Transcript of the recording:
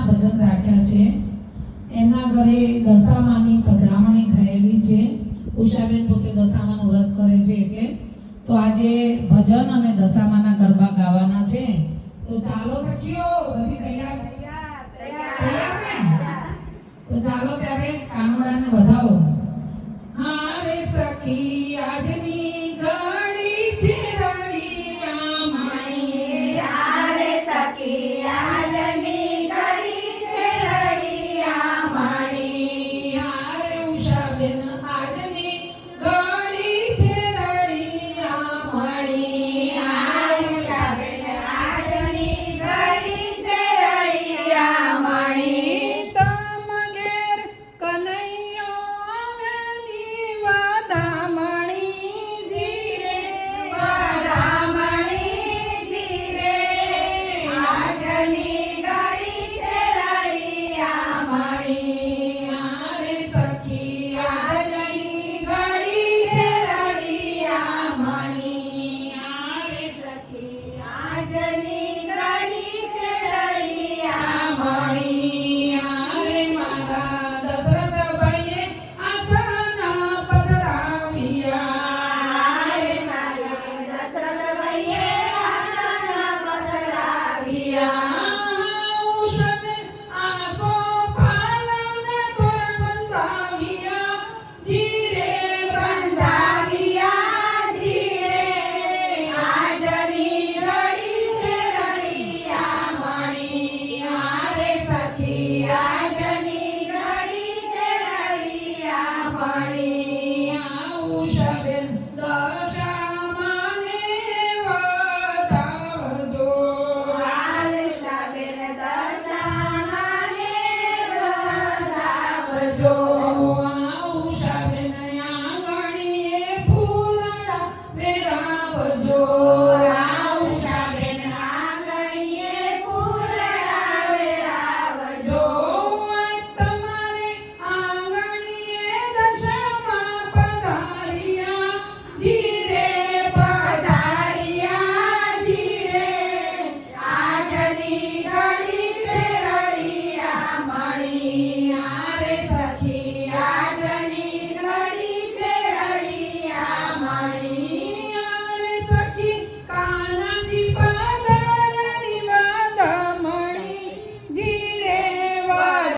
ભજન રાખ્યા છે. એમના ઘરે દશામાની પધરામણી થયેલી છે. ઉષાબેન પોતે દશામાનું વ્રત કરે છે એટલે તો આજે ભજન અને દશામાના ગરબા ગાવાના છે. તો ચાલો સખીઓ, બધી તૈયાર ને? તો ચાલો ત્યારે કાનુડાને વધાવો. હા